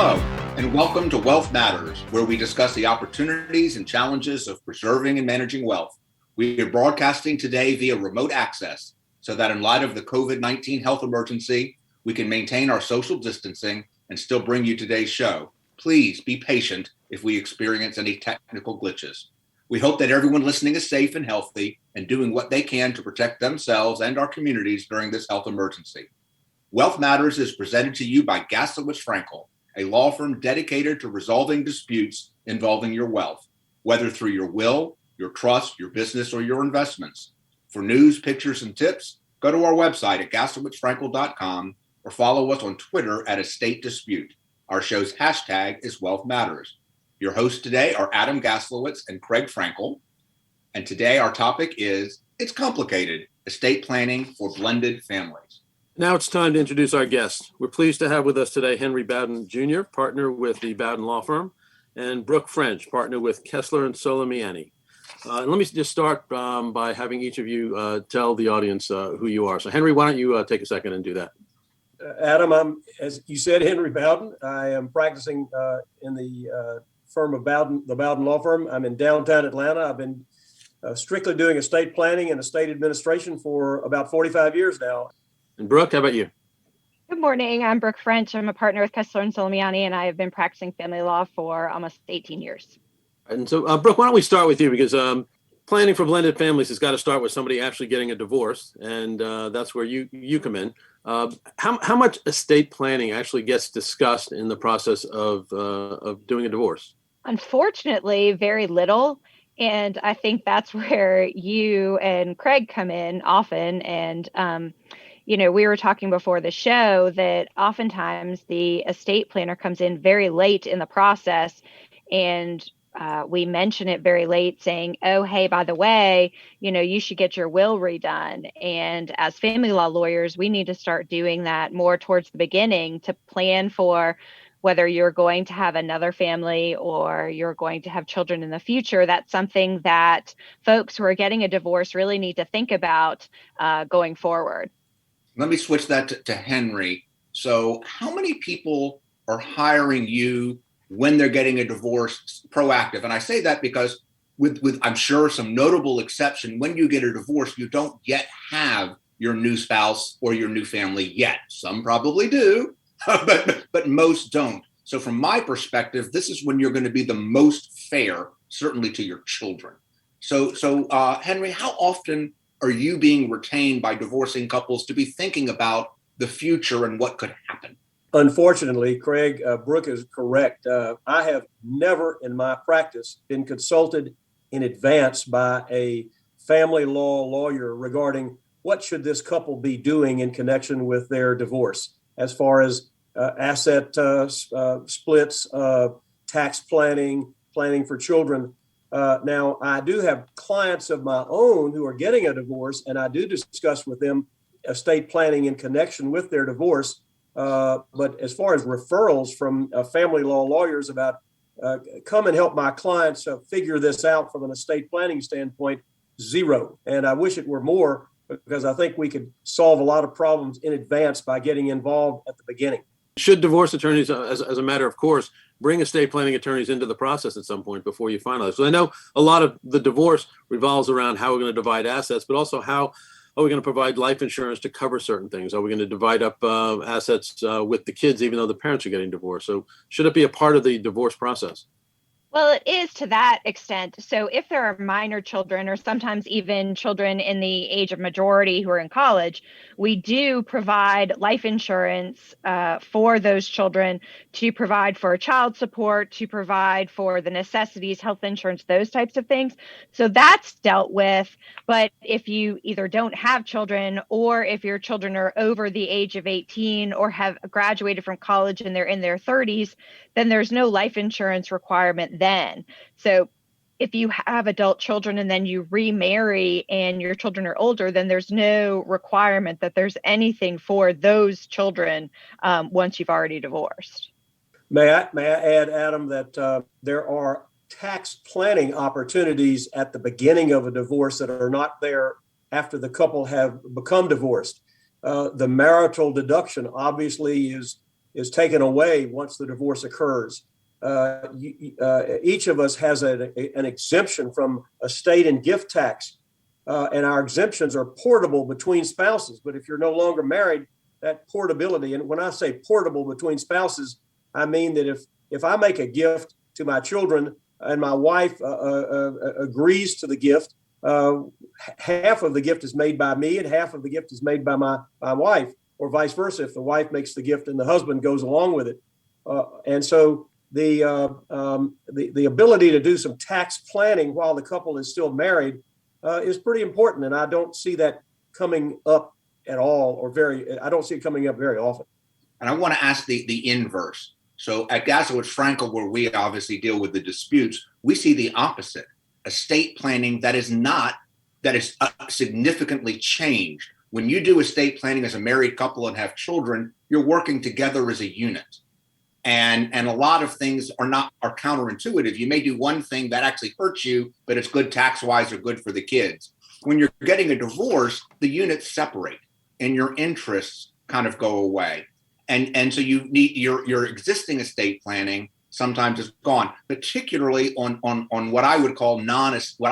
Hello, and welcome to Wealth Matters, where we discuss the opportunities and challenges of preserving and managing wealth. We are broadcasting today via remote access so that in light of the COVID-19 health emergency, we can maintain our social distancing and still bring you today's show. Please be patient if we experience any technical glitches. We hope that everyone listening is safe and healthy and doing what they can to protect themselves and our communities during this health emergency. Wealth Matters is presented to you by Kessler Solomiany, a law firm dedicated to resolving disputes involving your wealth, whether through your will, your trust, your business, or your investments. For news, pictures, and tips, go to our website at GaslewitzFrankel.com or follow us on Twitter at Estate Dispute. Our show's hashtag is Wealth Matters. Your hosts today are Adam Gaslowitz and Craig Frankel. And today our topic is, it's complicated, estate planning for blended families. Now it's time to introduce our guest. We're pleased to have with us today Henry Bowden Jr., partner with the Bowden Law Firm, and Brooke French, partner with Kessler Solomiany. Let me just start by having each of you tell the audience who you are. So Henry, why don't you take a second and do that? Adam, I'm, as you said, Henry Bowden. I am practicing in the firm of Bowden, the Bowden Law Firm. I'm in downtown Atlanta. I've been strictly doing estate planning and estate administration for about 45 years now. And Brooke, how about you? Good morning. I'm Brooke French. I'm a partner with Kessler Solomiany, and I have been practicing family law for almost 18 years. And so, Brooke, why don't we start with you? Because planning for blended families has got to start with somebody actually getting a divorce, and that's where you come in. How much estate planning actually gets discussed in the process of doing a divorce? Unfortunately, very little. And I think that's where you and Craig come in often. And we were talking before the show that oftentimes the estate planner comes in very late in the process, and we mention it very late saying, oh, hey, by the way, you should get your will redone. And as family law lawyers, we need to start doing that more towards the beginning to plan for whether you're going to have another family or you're going to have children in the future. That's something that folks who are getting a divorce really need to think about going forward. Let me switch that to Henry. So how many people are hiring you when they're getting a divorce proactive? And I say that because with I'm sure some notable exception, when you get a divorce, you don't yet have your new spouse or your new family yet. Some probably do, but most don't. So from my perspective, this is when you're going to be the most fair, certainly to your children. So Henry, how often are you being retained by divorcing couples to be thinking about the future and what could happen? Unfortunately, Craig, Brooke is correct. I have never in my practice been consulted in advance by a family law lawyer regarding what should this couple be doing in connection with their divorce, as far as asset splits, tax planning, planning for children. Now, I do have clients of my own who are getting a divorce, and I do discuss with them estate planning in connection with their divorce. But as far as referrals from family law lawyers about come and help my clients figure this out from an estate planning standpoint, zero. And I wish it were more, because I think we could solve a lot of problems in advance by getting involved at the beginning. Should divorce attorneys, as a matter of course, bring estate planning attorneys into the process at some point before you finalize? So I know a lot of the divorce revolves around how we're going to divide assets, but also how are we going to provide life insurance to cover certain things? Are we going to divide up assets with the kids, even though the parents are getting divorced? So should it be a part of the divorce process? Well, it is to that extent. So if there are minor children, or sometimes even children in the age of majority who are in college, we do provide life insurance for those children, to provide for child support, to provide for the necessities, health insurance, those types of things. So that's dealt with. But if you either don't have children, or if your children are over the age of 18 or have graduated from college and they're in their 30s, then there's no life insurance requirement then. So if you have adult children and then you remarry and your children are older, then there's no requirement that there's anything for those children once you've already divorced. May I add, Adam, that there are tax planning opportunities at the beginning of a divorce that are not there after the couple have become divorced. The marital deduction obviously is is taken away once the divorce occurs. Each of us has an exemption from estate and gift tax, and our exemptions are portable between spouses. But if you're no longer married, that portability, and when I say portable between spouses, I mean that if I make a gift to my children and my wife agrees to the gift, half of the gift is made by me and half of the gift is made by my wife, or vice versa if the wife makes the gift and the husband goes along with it. And so the ability to do some tax planning while the couple is still married is pretty important, and I don't see that coming up at all, I don't see it coming up very often. And I want to ask the inverse. So at Gaslowitz Frankel, where we obviously deal with the disputes, we see the opposite: estate planning that is significantly changed. When you do estate planning as a married couple and have children, you're working together as a unit. And a lot of things are counterintuitive. You may do one thing that actually hurts you, but it's good tax-wise or good for the kids. When you're getting a divorce, the units separate and your interests kind of go away. And so you need your existing estate planning sometimes is gone, particularly on what I would call non-probate,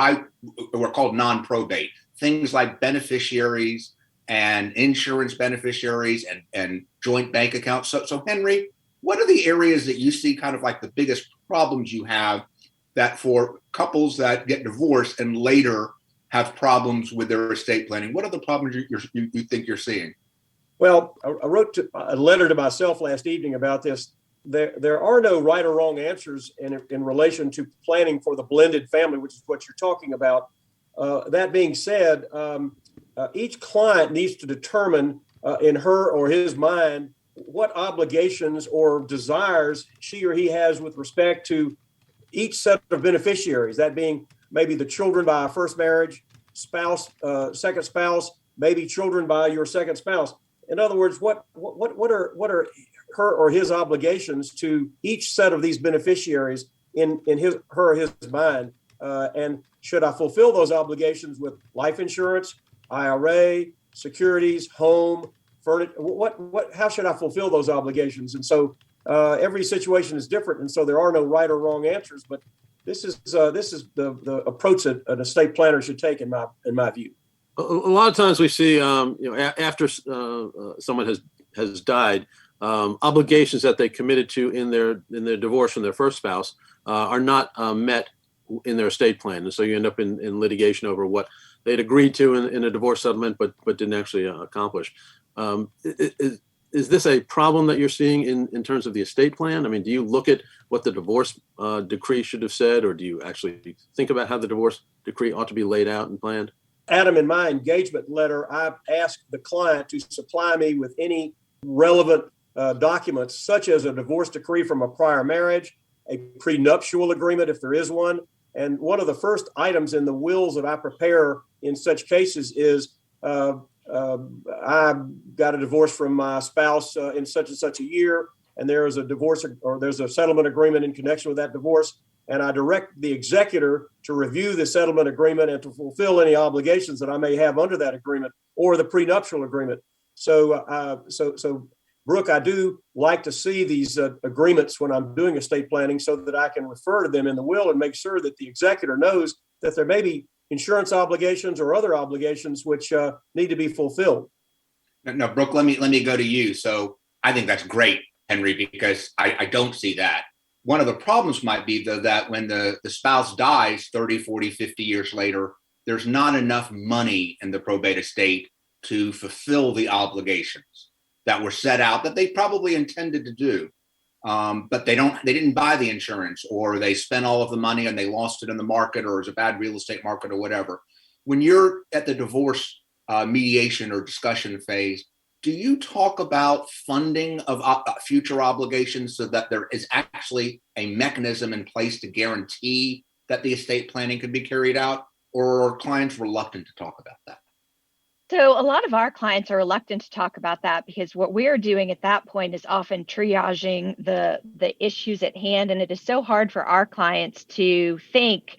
things like beneficiaries and insurance beneficiaries and joint bank accounts. So Henry, what are the areas that you see kind of like the biggest problems you have that for couples that get divorced and later have problems with their estate planning? What are the problems you think you're seeing? Well, I wrote a letter to myself last evening about this. There are no right or wrong answers in relation to planning for the blended family, which is what you're talking about. That being said, each client needs to determine in her or his mind what obligations or desires she or he has with respect to each set of beneficiaries, that being maybe the children by a first marriage, spouse, second spouse, maybe children by your second spouse. In other words, what are her or his obligations to each set of these beneficiaries in her or his mind? And should I fulfill those obligations with life insurance, IRA, securities, home, furniture? How should I fulfill those obligations? And so every situation is different, and so there are no right or wrong answers. But this is the approach that an estate planner should take, in my view. A lot of times we see, after someone has died, obligations that they committed to in their divorce from their first spouse are not met in their estate plan, and so you end up in litigation over what they'd agreed to in a divorce settlement, but didn't actually accomplish. Is this a problem that you're seeing in terms of the estate plan? I mean, do you look at what the divorce decree should have said, or do you actually think about how the divorce decree ought to be laid out and planned? Adam, in my engagement letter, I asked the client to supply me with any relevant documents, such as a divorce decree from a prior marriage, a prenuptial agreement, if there is one. And one of the first items in the wills that I prepare in such cases is I got a divorce from my spouse in such and such a year, and there is a divorce or there's a settlement agreement in connection with that divorce. And I direct the executor to review the settlement agreement and to fulfill any obligations that I may have under that agreement or the prenuptial agreement. So Brooke, I do like to see these agreements when I'm doing estate planning so that I can refer to them in the will and make sure that the executor knows that there may be insurance obligations or other obligations which need to be fulfilled. Now, Brooke, let me go to you. So I think that's great, Henry, because I don't see that. One of the problems might be, though, that when the spouse dies 30, 40, 50 years later, there's not enough money in the probate estate to fulfill the obligations that were set out that they probably intended to do. But they didn't buy the insurance, or they spent all of the money and they lost it in the market, or it was a bad real estate market or whatever. When you're at the divorce mediation or discussion phase, do you talk about funding of future obligations so that there is actually a mechanism in place to guarantee that the estate planning can be carried out, or are clients reluctant to talk about that? So a lot of our clients are reluctant to talk about that because what we're doing at that point is often triaging the issues at hand. And it is so hard for our clients to think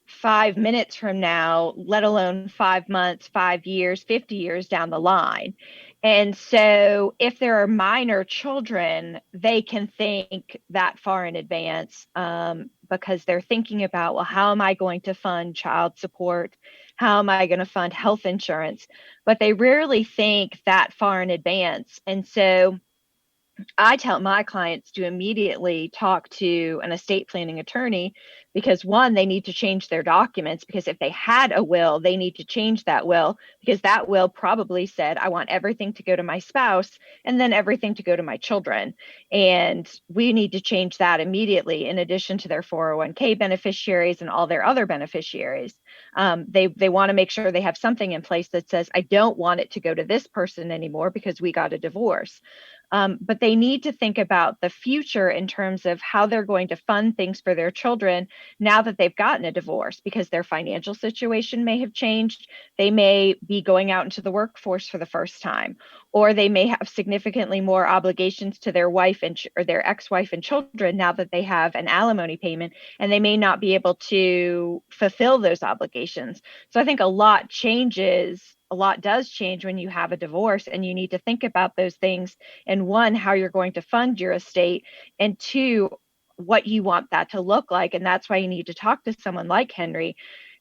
5 minutes from now, let alone 5 months, 5 years, 50 years down the line. And so if there are minor children, they can think that far in advance, because they're thinking about, well, how am I going to fund child support? How am I going to fund health insurance? But they rarely think that far in advance. And so I tell my clients to immediately talk to an estate planning attorney, because one, they need to change their documents, because if they had a will, they need to change that will, because that will probably said, I want everything to go to my spouse and then everything to go to my children. And we need to change that immediately, in addition to their 401k beneficiaries and all their other beneficiaries. They want to make sure they have something in place that says, I don't want it to go to this person anymore because we got a divorce. But they need to think about the future in terms of how they're going to fund things for their children now that they've gotten a divorce, because their financial situation may have changed. They may be going out into the workforce for the first time, or they may have significantly more obligations to their wife or their ex-wife and children now that they have an alimony payment, and they may not be able to fulfill those obligations. So I think a lot does change when you have a divorce, and you need to think about those things. And one, how you're going to fund your estate, and two, what you want that to look like. And that's why you need to talk to someone like Henry,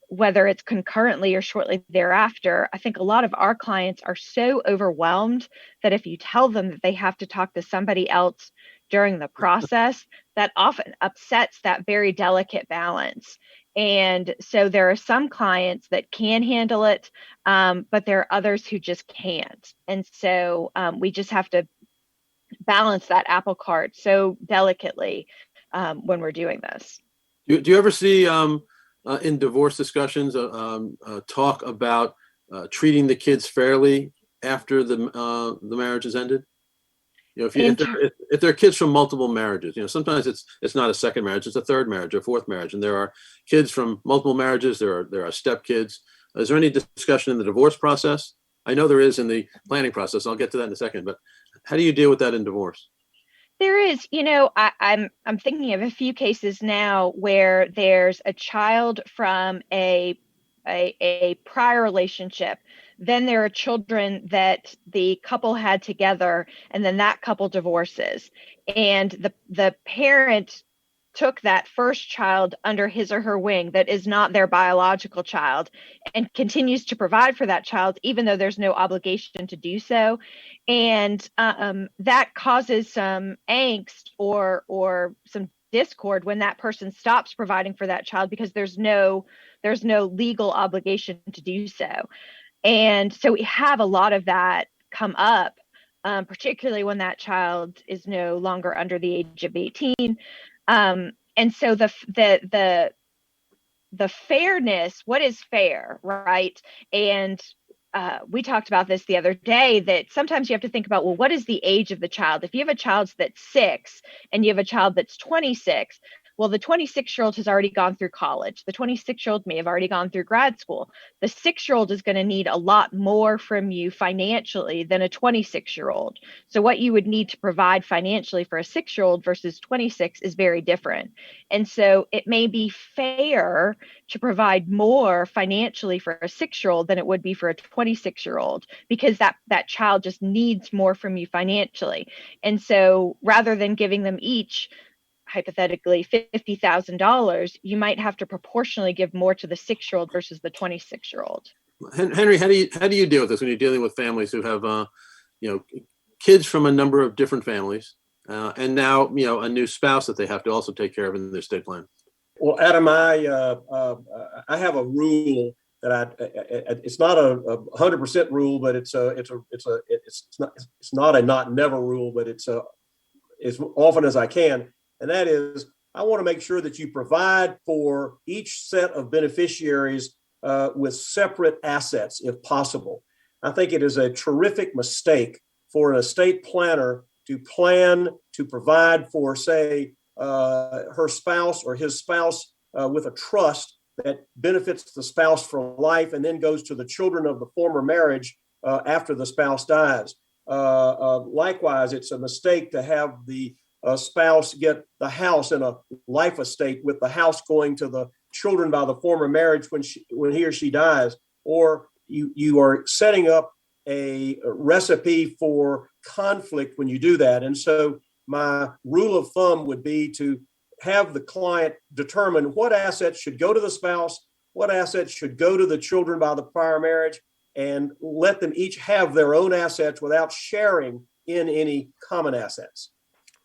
whether it's concurrently or shortly thereafter. I think a lot of our clients are so overwhelmed that if you tell them that they have to talk to somebody else during the process, that often upsets that very delicate balance. And so there are some clients that can handle it, but there are others who just can't. And so we just have to balance that apple cart so delicately when we're doing this. Do you ever see in divorce discussions talk about treating the kids fairly after the marriage is ended? You know, if there are kids from multiple marriages, you know, sometimes it's not a second marriage, it's a third marriage, a fourth marriage, and there are kids from multiple marriages. There are step kids. Is there any discussion in the divorce process? I know there is in the planning process. I'll get to that in a second. But how do you deal with that in divorce? There is, you know, I'm thinking of a few cases now where there's a child from a prior relationship. Then there are children that the couple had together, and then that couple divorces. And the parent took that first child under his or her wing that is not their biological child, and continues to provide for that child, even though there's no obligation to do so. And that causes some angst or some discord when that person stops providing for that child, because there's no legal obligation to do so. And so we have a lot of that come up, particularly when that child is no longer under the age of 18. And so the fairness, what is fair, right? And we talked about this the other day, that sometimes you have to think about, well, what is the age of the child? If you have a child that's 6 and you have a child that's 26, well, the 26-year-old has already gone through college. The 26-year-old may have already gone through grad school. The 6-year-old is going to need a lot more from you financially than a 26-year-old. So what you would need to provide financially for a 6-year-old versus 26 is very different. And so it may be fair to provide more financially for a 6-year-old than it would be for a 26-year-old, because that child just needs more from you financially. And so rather than giving them each hypothetically $50,000, you might have to proportionally give more to the 6-year-old versus the 26-year-old. Henry, how do you deal with this when you're dealing with families who have kids from a number of different families, and now a new spouse that they have to also take care of in their estate plan? Well, Adam, I have a rule that it's not a 100% rule, but it's not a not never rule, but it's as often as I can. And that is, I want to make sure that you provide for each set of beneficiaries with separate assets, if possible. I think it is a terrific mistake for an estate planner to plan to provide for, say, her spouse or his spouse with a trust that benefits the spouse for life and then goes to the children of the former marriage after the spouse dies. Likewise, it's a mistake to have the spouse get the house in a life estate with the house going to the children by the former marriage when he or she dies, or you are setting up a recipe for conflict when you do that. And so my rule of thumb would be to have the client determine what assets should go to the spouse, what assets should go to the children by the prior marriage, and let them each have their own assets without sharing in any common assets.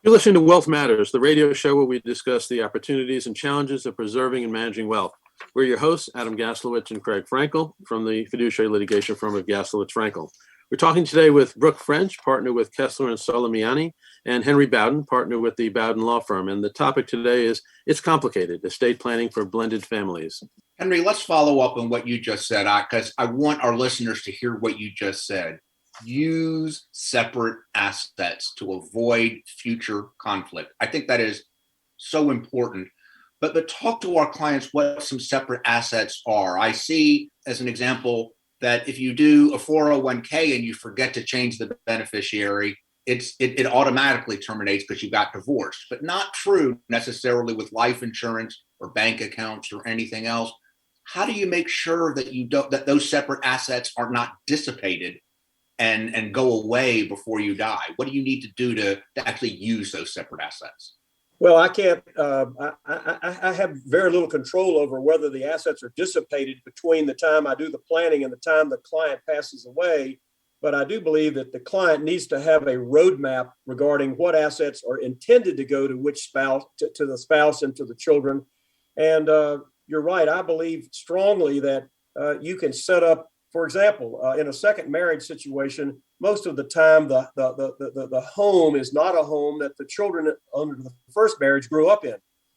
You're listening to Wealth Matters, the radio show where we discuss the opportunities and challenges of preserving and managing wealth. We're your hosts, Adam Gaslowitz and Craig Frankel from the Fiduciary litigation firm of Gaslowitz Frankel. We're talking today with Brooke French, partner with Kessler Solomiany, and Henry Bowden, partner with the Bowden Law Firm. And the topic today is It's Complicated, Estate Planning for Blended Families. Henry, let's follow up on what you just said, because I want our listeners to hear what you just said. Use separate assets to avoid future conflict. I think that is so important. But talk to our clients what some separate assets are. I see, as an example, that if you do a 401k and you forget to change the beneficiary, it automatically terminates because you got divorced. But not true necessarily with life insurance or bank accounts or anything else. How do you make sure that those separate assets are not dissipated and go away before you die? What do you need to do to actually use those separate assets? Well, I can't, I have very little control over whether the assets are dissipated between the time I do the planning and the time the client passes away. But I do believe that the client needs to have a roadmap regarding what assets are intended to go to which spouse, to the spouse and to the children. And you're right. I believe strongly that you can set up, for example, in a second marriage situation, most of the time the home is not a home that the children under the first marriage grew up in.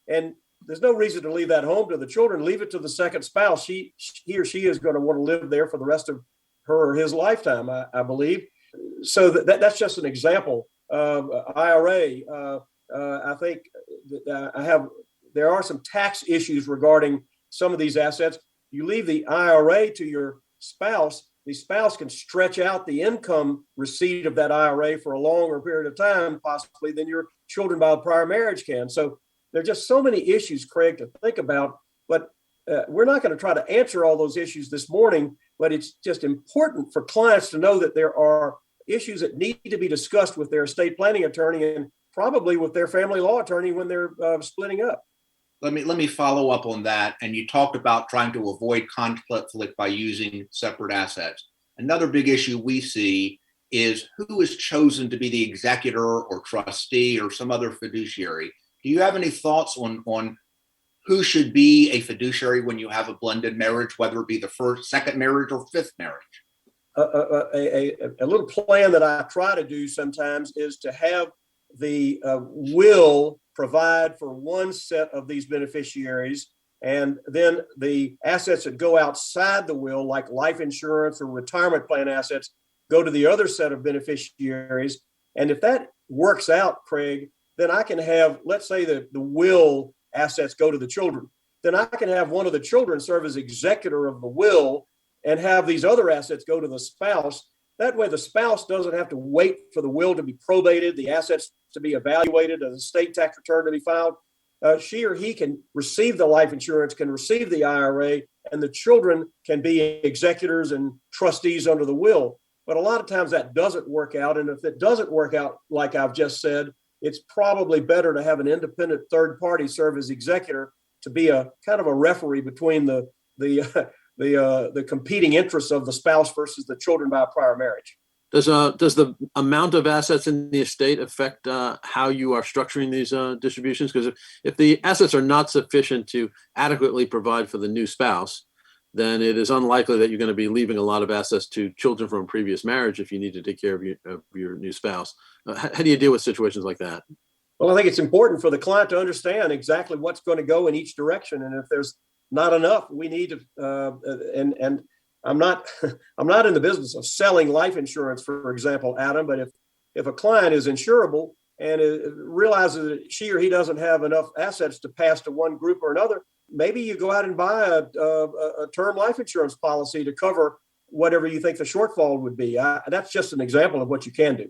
And there's no reason to leave that home to the children. Leave it to the second spouse. He or she is going to want to live there for the rest of her or his lifetime, I believe. So that's just an example. IRA, I think there are some tax issues regarding some of these assets. You leave the IRA to your spouse, the spouse can stretch out the income receipt of that IRA for a longer period of time, possibly, than your children by a prior marriage can. So there are just so many issues, Craig, to think about. But we're not going to try to answer all those issues this morning, but it's just important for clients to know that there are issues that need to be discussed with their estate planning attorney and probably with their family law attorney when they're splitting up. Let me follow up on that. And you talked about trying to avoid conflict by using separate assets. Another big issue we see is who is chosen to be the executor or trustee or some other fiduciary. Do you have any thoughts on who should be a fiduciary when you have a blended marriage, whether it be the first, second marriage, or fifth marriage? A little plan that I try to do sometimes is to have the will provide for one set of these beneficiaries, and then the assets that go outside the will, like life insurance or retirement plan assets, go to the other set of beneficiaries. And if that works out, Craig, then I can have, let's say that the will assets go to the children. Then I can have one of the children serve as executor of the will and have these other assets go to the spouse. That way the spouse doesn't have to wait for the will to be probated, the assets to be evaluated, an estate tax return to be filed. She or he can receive the life insurance, can receive the IRA, and the children can be executors and trustees under the will. But a lot of times that doesn't work out. And if it doesn't work out, like I've just said, it's probably better to have an independent third party serve as executor to be a kind of a referee between the competing interests of the spouse versus the children by a prior marriage. Does the amount of assets in the estate affect how you are structuring these distributions? Because if the assets are not sufficient to adequately provide for the new spouse, then it is unlikely that you're going to be leaving a lot of assets to children from a previous marriage if you need to take care of your new spouse. How do you deal with situations like that? Well, I think it's important for the client to understand exactly what's going to go in each direction. And if there's not enough, we need to, and I'm not in the business of selling life insurance, for example, Adam, but if a client is insurable and realizes that she or he doesn't have enough assets to pass to one group or another, maybe you go out and buy a term life insurance policy to cover whatever you think the shortfall would be. That's just an example of what you can do.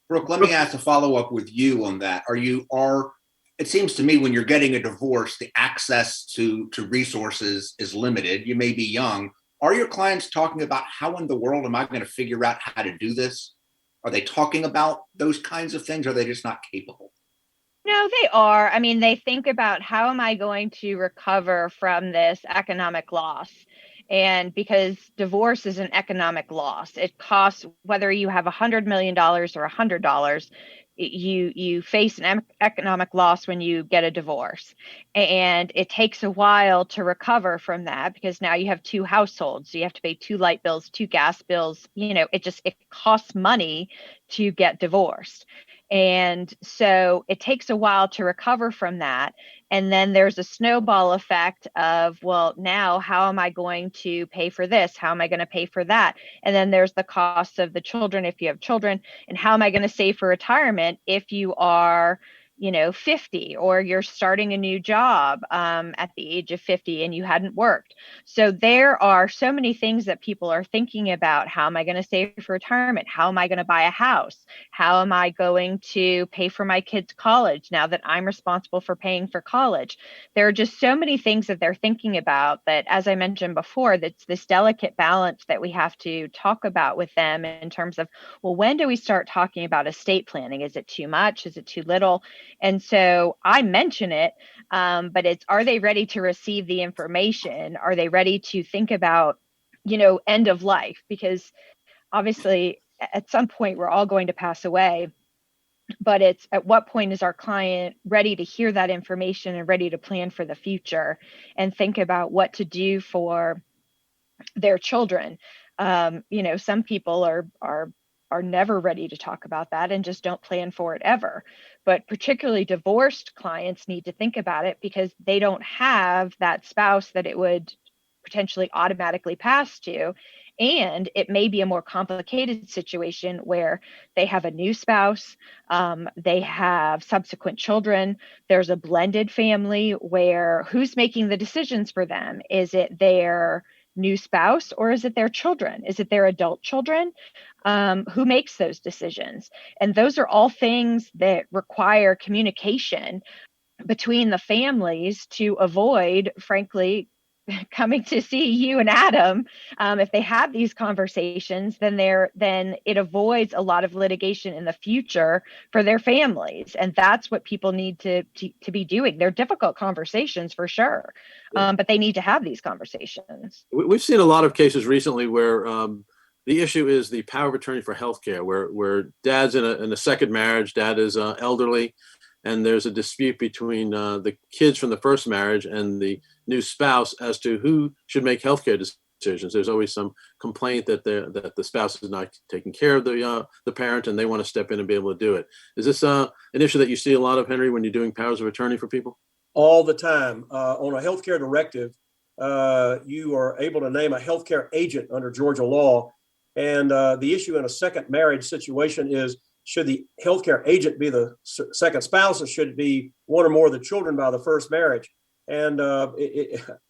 Brooke, let me ask a follow-up with you on that. Are It seems to me when you're getting a divorce, the access to resources is limited. You may be young. Are your clients talking about how in the world am I going to figure out how to do this? Are they talking about those kinds of things? Or are they just not capable? No, they are. I mean, they think about how am I going to recover from this economic loss? And because divorce is an economic loss, it costs, whether you have $100 million or $100, you face an economic loss when you get a divorce. And it takes a while to recover from that because now you have two households. So you have to pay two light bills, two gas bills. It costs money to get divorced. And so it takes a while to recover from that. And then there's a snowball effect of, well, now how am I going to pay for this? How am I going to pay for that? And then there's the cost of the children if you have children. And how am I going to save for retirement if you are 50 or you're starting a new job at the age of 50 and you hadn't worked. So there are so many things that people are thinking about. How am I going to save for retirement? How am I going to buy a house? How am I going to pay for my kids' college now that I'm responsible for paying for college? There are just so many things that they're thinking about that, as I mentioned before, that's this delicate balance that we have to talk about with them in terms of, well, when do we start talking about estate planning? Is it too much? Is it too little? And so I mention it, but are they ready to receive the information? Are they ready to think about, end of life? Because obviously at some point we're all going to pass away, but it's at what point is our client ready to hear that information and ready to plan for the future and think about what to do for their children. Some people are never ready to talk about that and just don't plan for it ever. But particularly divorced clients need to think about it because they don't have that spouse that it would potentially automatically pass to. And it may be a more complicated situation where they have a new spouse, they have subsequent children. There's a blended family where who's making the decisions for them? Is it their new spouse or is it their children? Is it their adult children? Who makes those decisions? And those are all things that require communication between the families to avoid, frankly, coming to see you and Adam. If they have these conversations, then it avoids a lot of litigation in the future for their families. And that's what people need to be doing. They're difficult conversations for sure, but they need to have these conversations. We've seen a lot of cases recently where the issue is the power of attorney for healthcare, where dad's in a second marriage, dad is elderly, and there's a dispute between the kids from the first marriage and the new spouse as to who should make healthcare decisions. There's always some complaint that the spouse is not taking care of the parent, and they want to step in and be able to do it. Is this an issue that you see a lot of, Henry, when you're doing powers of attorney for people? All the time. On a healthcare directive, you are able to name a healthcare agent under Georgia law. And the issue in a second marriage situation is, should the healthcare agent be the second spouse, or should it be one or more of the children by the first marriage? And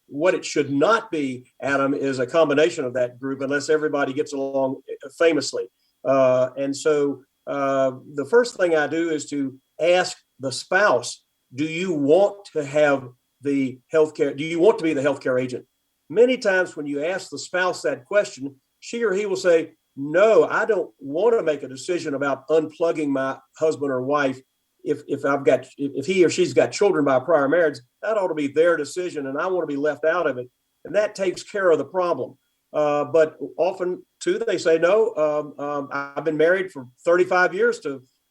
what it should not be, Adam, is a combination of that group unless everybody gets along famously. And so the first thing I do is to ask the spouse, do you want to have the healthcare? Do you want to be the healthcare agent? Many times when you ask the spouse that question, she or he will say, no, I don't want to make a decision about unplugging my husband or wife. If he or she's got children by a prior marriage, that ought to be their decision, and I want to be left out of it. And that takes care of the problem. But often, too, they say, no, I've been married for 35 years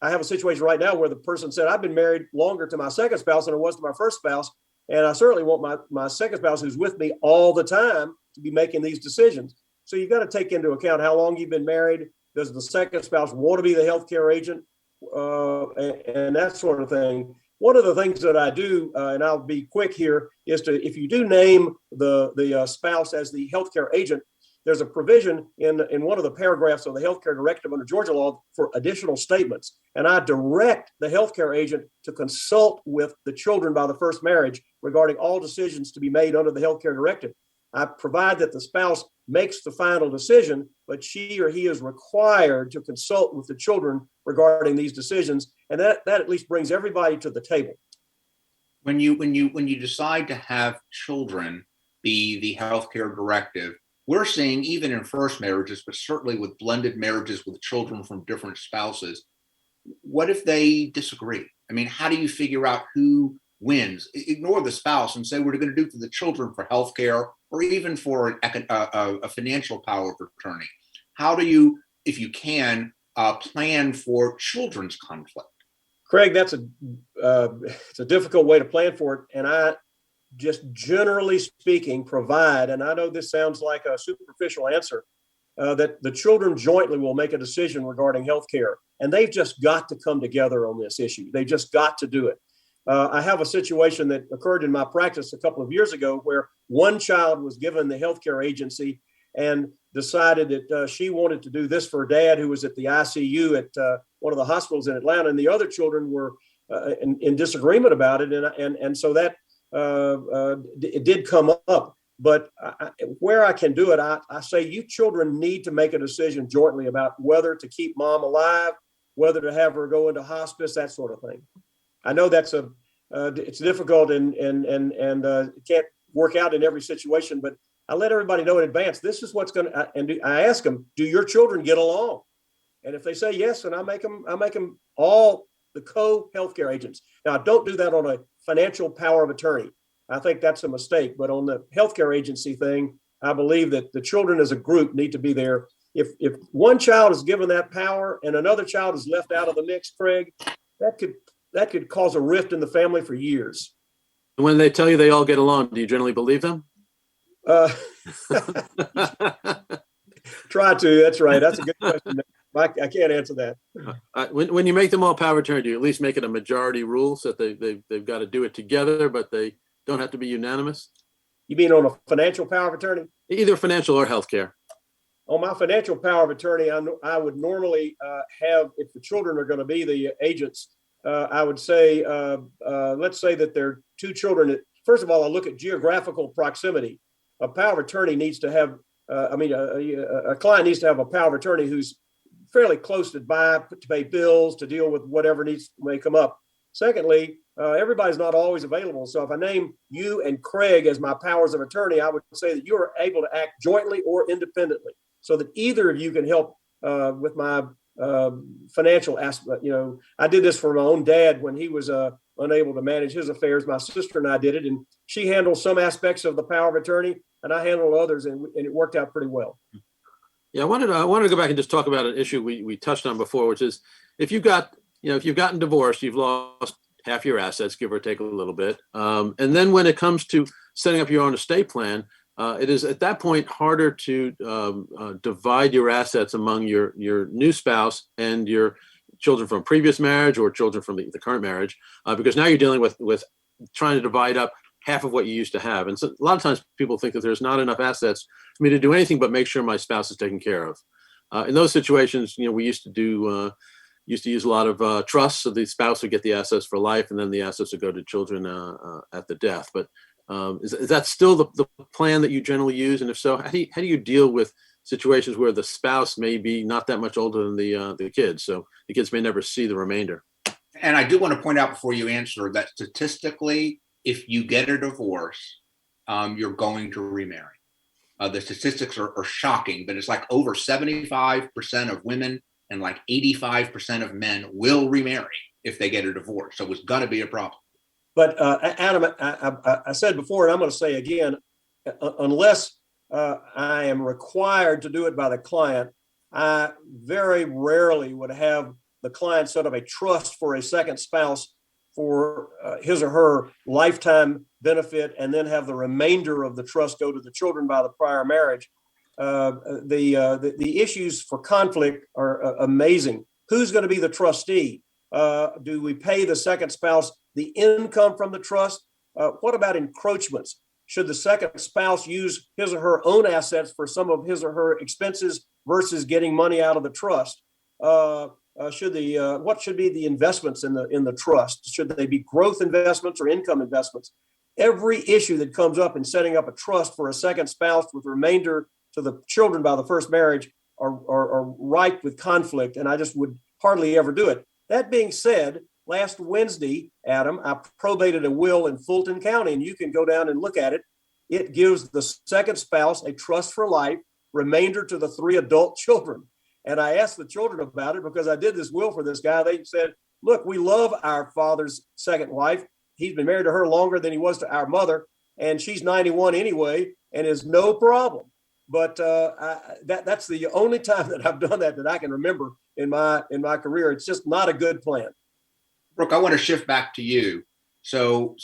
I have a situation right now where the person said, I've been married longer to my second spouse than I was to my first spouse. And I certainly want my second spouse, who's with me all the time, to be making these decisions. So you've got to take into account how long you've been married. Does the second spouse want to be the healthcare agent? And that sort of thing. One of the things that I do, and I'll be quick here, is if you do name the spouse as the healthcare agent, there's a provision in one of the paragraphs of the healthcare directive under Georgia law for additional statements. And I direct the healthcare agent to consult with the children by the first marriage regarding all decisions to be made under the healthcare directive. I provide that the spouse makes the final decision, but she or he is required to consult with the children regarding these decisions. And that at least brings everybody to the table. When you decide to have children be the healthcare directive, we're seeing even in first marriages, but certainly with blended marriages with children from different spouses, what if they disagree? I mean, how do you figure out who wins? Ignore the spouse and say what we're going to do for the children for healthcare or even for a financial power of attorney. How do you, if you can, plan for children's conflict? Craig, it's a difficult way to plan for it. And I just generally speaking provide, and I know this sounds like a superficial answer, that the children jointly will make a decision regarding healthcare. And they've just got to come together on this issue. They just got to do it. I have a situation that occurred in my practice a couple of years ago where one child was given the healthcare agency and decided that she wanted to do this for her dad, who was at the ICU at one of the hospitals in Atlanta, and the other children were in disagreement about it, and so that it did come up. But where I can do it, I say you children need to make a decision jointly about whether to keep mom alive, whether to have her go into hospice, that sort of thing. I know that's it's difficult and it can't work out in every situation, but I let everybody know in advance, this is what's going to, and I ask them, do your children get along? And if they say yes, then I make them all the co-healthcare agents. Now, I don't do that on a financial power of attorney. I think that's a mistake. But on the healthcare agency thing, I believe that the children as a group need to be there. If one child is given that power and another child is left out of the mix, Craig, that could cause a rift in the family for years. When they tell you they all get along, do you generally believe them? Try to. That's right. That's a good question. I can't answer that. When you make them all power of attorney, do you at least make it a majority rule so that they've got to do it together, but they don't have to be unanimous? You mean on a financial power of attorney? Either financial or healthcare. On my financial power of attorney, I would normally have, if the children are going to be the agents, I would say, let's say that there are two children. First of all, I look at geographical proximity. A power of attorney needs to have, a client needs to have a power of attorney who's fairly close to pay bills, to deal with whatever may come up. Secondly, everybody's not always available. So if I name you and Craig as my powers of attorney, I would say that you are able to act jointly or independently so that either of you can help with my financial aspect. I did this for my own dad when he was unable to manage his affairs. My sister and I did it, and she handled some aspects of the power of attorney, and I handled others, and it worked out pretty well. Yeah, I wanted to go back and just talk about an issue we touched on before, which is if you've gotten divorced, you've lost half your assets, give or take a little bit, and then when it comes to setting up your own estate plan, it is at that point harder to divide your assets among your new spouse and your children from previous marriage or children from the current marriage, because now you're dealing with trying to divide up half of what you used to have. And so a lot of times people think that there's not enough assets for me to do anything but make sure my spouse is taken care of. In those situations, we used to use a lot of trusts, so the spouse would get the assets for life, and then the assets would go to children at the death. But is that still the plan that you generally use? And if so, how do you deal with situations where the spouse may be not that much older than the kids, so the kids may never see the remainder? And I do want to point out before you answer that statistically, if you get a divorce, you're going to remarry. The statistics are shocking, but it's like over 75% of women and like 85% of men will remarry if they get a divorce. So it's going to be a problem. But Adam, I said before, and I'm going to say again, unless I am required to do it by the client, I very rarely would have the client set up a trust for a second spouse for his or her lifetime benefit, and then have the remainder of the trust go to the children by the prior marriage. The issues for conflict are amazing. Who's going to be the trustee? Do we pay the second spouse the income from the trust? What about encroachments? Should the second spouse use his or her own assets for some of his or her expenses versus getting money out of the trust? What should be the investments in the trust? Should they be growth investments or income investments? Every issue that comes up in setting up a trust for a second spouse with remainder to the children by the first marriage are ripe with conflict, and I just would hardly ever do it. That being said, last Wednesday, Adam, I probated a will in Fulton County, and you can go down and look at it. It gives the second spouse a trust for life, remainder to the 3 adult children. And I asked the children about it because I did this will for this guy. They said, look, we love our father's second wife. He's been married to her longer than he was to our mother, and she's 91 anyway, and is no problem. But that's the only time that I've done that I can remember in my career. It's just not a good plan. Brooke, I want to shift back to you. So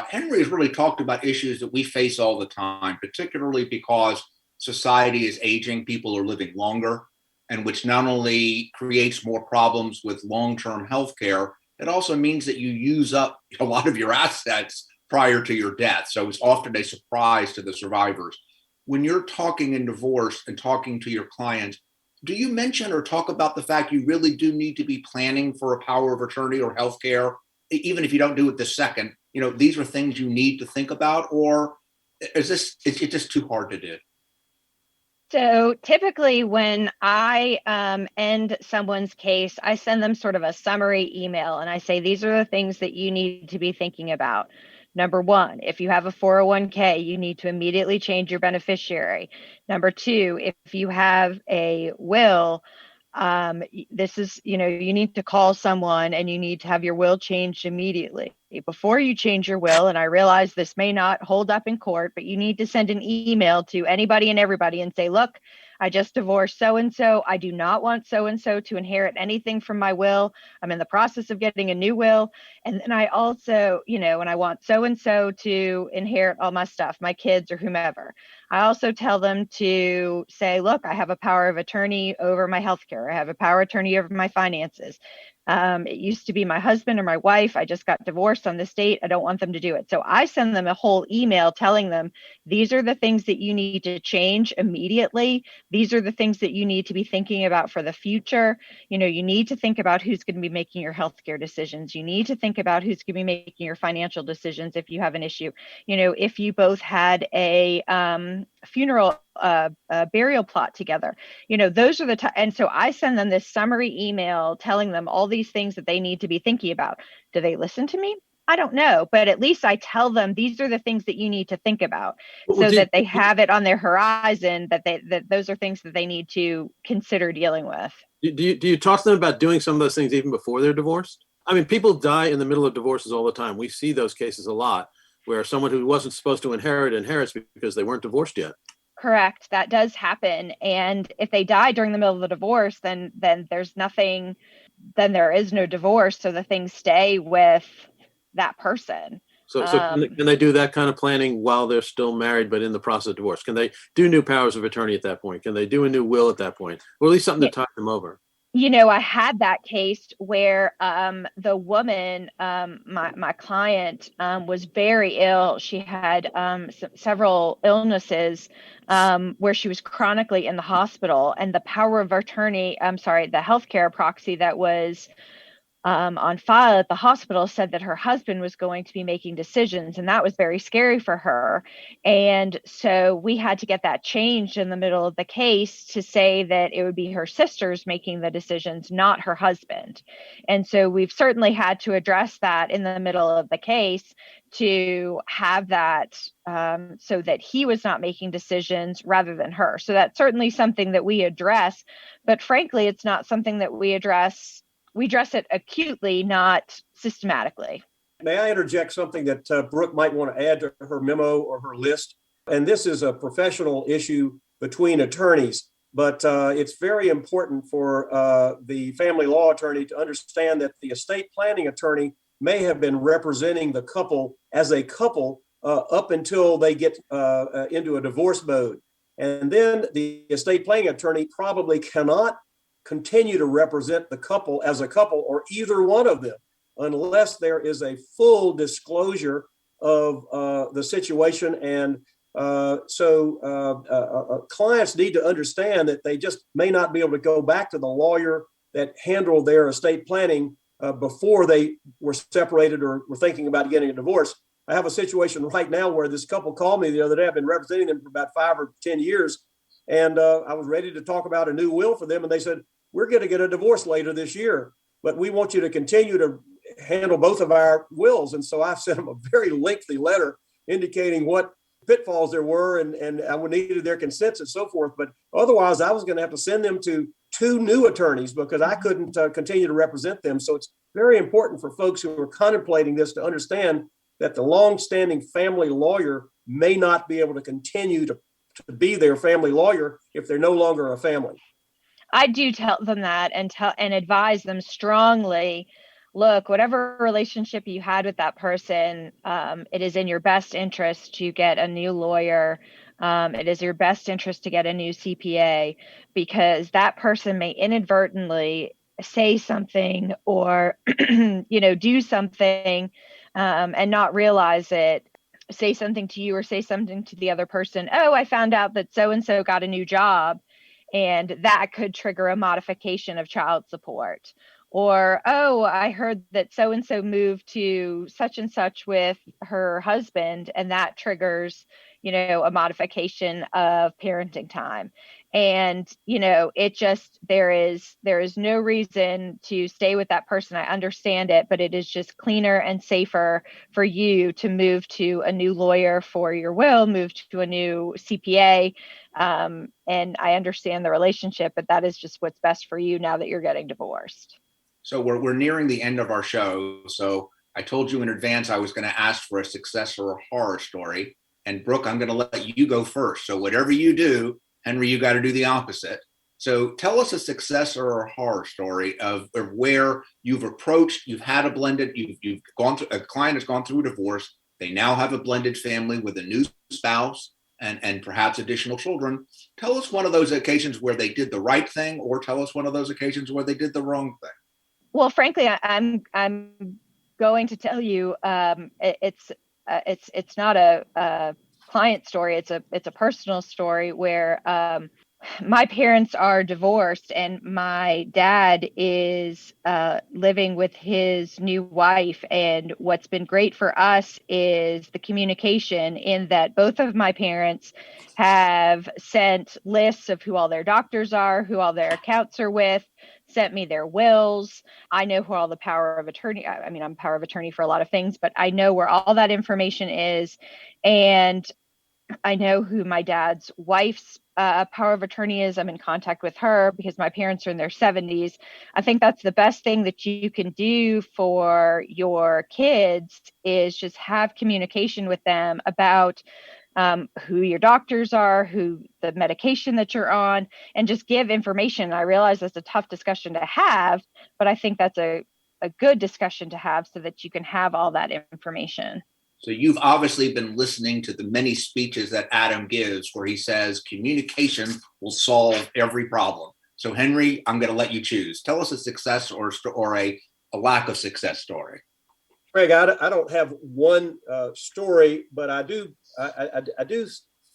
Henry has really talked about issues that we face all the time, particularly because society is aging, people are living longer, and which not only creates more problems with long-term health care, it also means that you use up a lot of your assets prior to your death. So it's often a surprise to the survivors. When you're talking in divorce and talking to your client, do you mention or talk about the fact you really do need to be planning for a power of attorney or health care, even if you don't do it the second? These are things you need to think about, or it's just too hard to do? So typically when I end someone's case, I send them sort of a summary email and I say, these are the things that you need to be thinking about. Number 1, if you have a 401k, you need to immediately change your beneficiary. Number 2, if you have a will, this is, you need to call someone and you need to have your will changed immediately. Before you change your will, and I realize this may not hold up in court, but you need to send an email to anybody and everybody and say, look, I just divorced so-and-so. I do not want so-and-so to inherit anything from my will. I'm in the process of getting a new will. And then I also, and I want so-and-so to inherit all my stuff, my kids or whomever. I also tell them to say, look, I have a power of attorney over my healthcare. I have a power of attorney over my finances. It used to be my husband or my wife. I just got divorced on this date. I don't want them to do it. So I send them a whole email telling them, these are the things that you need to change immediately. These are the things that you need to be thinking about for the future. You need to think about who's going to be making your healthcare decisions. You need to think about who's going to be making your financial decisions if you have an issue. If you both had a funeral burial plot together, those are the and so I send them this summary email telling them all these things that they need to be thinking about. Do they listen to me? I don't know, but at least I tell them these are the things that you need to think about, so that they have it on their horizon, that those are things that they need to consider dealing with. Do you talk to them about doing some of those things even before they're divorced? I mean, people die in the middle of divorces all the time. We see those cases a lot where someone who wasn't supposed to inherits because they weren't divorced yet. Correct. That does happen. And if they die during the middle of the divorce, then there's nothing, then there is no divorce. So the things stay with that person. So can they do that kind of planning while they're still married, but in the process of divorce? Can they do new powers of attorney at that point? Can they do a new will at that point? Or at least something to tie them over? I had that case where the woman, my client, was very ill. She had several illnesses where she was chronically in the hospital, and the power of attorney, the healthcare proxy that was on file at the hospital said that her husband was going to be making decisions, and that was very scary for her. And so we had to get that changed in the middle of the case to say that it would be her sisters making the decisions, not her husband. And so we've certainly had to address that in the middle of the case to have that so that he was not making decisions rather than her. So that's certainly something that we address, but frankly, it's not something that we address. We address it acutely, not systematically. May I interject something that Brooke might want to add to her memo or her list? And this is a professional issue between attorneys, but it's very important for the family law attorney to understand that the estate planning attorney may have been representing the couple as a couple up until they get into a divorce mode. And then the estate planning attorney probably cannot continue to represent the couple as a couple, or either one of them, unless there is a full disclosure of the situation. And so clients need to understand that they just may not be able to go back to the lawyer that handled their estate planning before they were separated or were thinking about getting a divorce. I have a situation right now where this couple called me the other day. I've been representing them for about 5 or 10 years. And I was ready to talk about a new will for them. And they said, we're going to get a divorce later this year, but we want you to continue to handle both of our wills. And so I sent them a very lengthy letter indicating what pitfalls there were and I needed their consents and so forth. But otherwise, I was going to have to send them to 2 new attorneys because I couldn't continue to represent them. So it's very important for folks who are contemplating this to understand that the longstanding family lawyer may not be able to continue to be their family lawyer if they're no longer a family. I do tell them that and advise them strongly. Look, whatever relationship you had with that person, it is in your best interest to get a new lawyer. It is your best interest to get a new CPA because that person may inadvertently say something or, do something and not realize it. Say something to you or say something to the other person. Oh, I found out that so-and-so got a new job. And that could trigger a modification of child support. Or, oh, I heard that so-and-so moved to such and such with her husband, and that triggers, a modification of parenting time. And, there is no reason to stay with that person. I understand it, but it is just cleaner and safer for you to move to a new lawyer for your will, move to a new CPA. And I understand the relationship, but that is just what's best for you now that you're getting divorced. So we're nearing the end of our show. So I told you in advance I was going to ask for a success or a horror story. And Brooke, I'm going to let you go first. So whatever you do, Henry, you got to do the opposite. So tell us a success or a horror story of where you've had a blended, you've gone through, a client has gone through a divorce. They now have a blended family with a new spouse and perhaps additional children. Tell us one of those occasions where they did the right thing, or tell us one of those occasions where they did the wrong thing. Well, frankly, I'm going to tell you it's not a client story. It's a personal story where my parents are divorced and my dad is living with his new wife. And what's been great for us is the communication in that both of my parents have sent lists of who all their doctors are, who all their accounts are with, sent me their wills. I know who all the power of attorney, I'm power of attorney for a lot of things, but I know where all that information is. And I know who my dad's wife's power of attorney is. I'm in contact with her because my parents are in their 70s. I think that's the best thing that you can do for your kids is just have communication with them about who your doctors are, who the medication that you're on, and just give information. I realize that's a tough discussion to have, but I think that's a good discussion to have so that you can have all that information. So you've obviously been listening to the many speeches that Adam gives where he says communication will solve every problem. So Henry, I'm going to let you choose. Tell us a success or a lack of success story. Craig, I don't have one story, but I do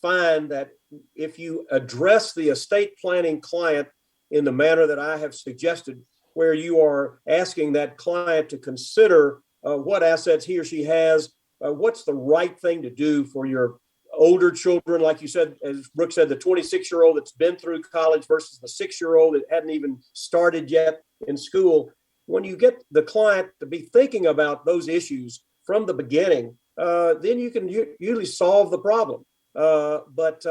find that if you address the estate planning client in the manner that I have suggested, where you are asking that client to consider what assets he or she has, what's the right thing to do for your older children, like you said, as Brooke said, the 26-year-old that's been through college versus the 6-year-old that hadn't even started yet in school. When you get the client to be thinking about those issues from the beginning, then you can usually solve the problem. But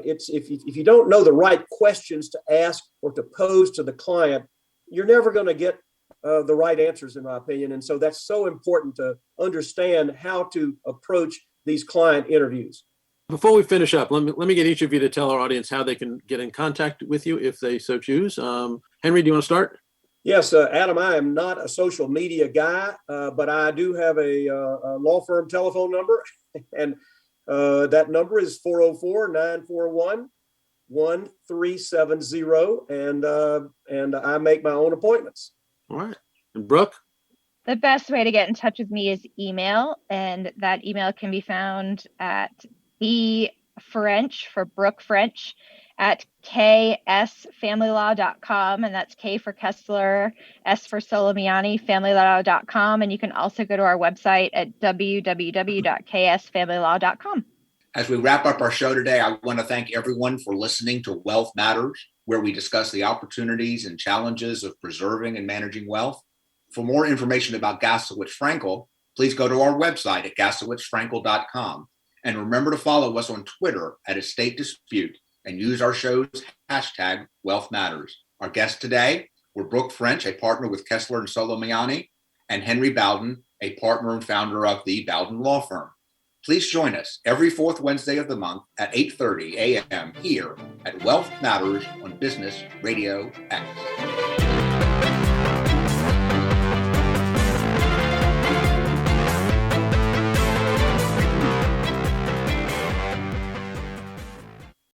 it's if you don't know the right questions to ask or to pose to the client, you're never going to get the right answers, in my opinion. And so that's so important to understand how to approach these client interviews. Before we finish up, let me get each of you to tell our audience how they can get in contact with you if they so choose. Henry, do you want to start? Yes, Adam, I am not a social media guy, but I do have a law firm telephone number, and that number is 404-941-1370, and I make my own appointments. All right. And Brooke? The best way to get in touch with me is email, and that email can be found at French for Brooke French at ksfamilylaw.com, and that's K for Kessler, S for Solomiany, familylaw.com, and you can also go to our website at www.ksfamilylaw.com. As we wrap up our show today, I want to thank everyone for listening to Wealth Matters, where we discuss the opportunities and challenges of preserving and managing wealth. For more information about Gaslowitz-Frankel, please go to our website at gaslowitzfrankel.com. And remember to follow us on Twitter at Estate Dispute and use our show's hashtag Wealth Matters. Our guests today were Brooke French, a partner with Kessler and Solomiany, and Henry Bowden, a partner and founder of the Bowden Law Firm. Please join us every fourth Wednesday of the month at 8:30 a.m. here at Wealth Matters on Business Radio X.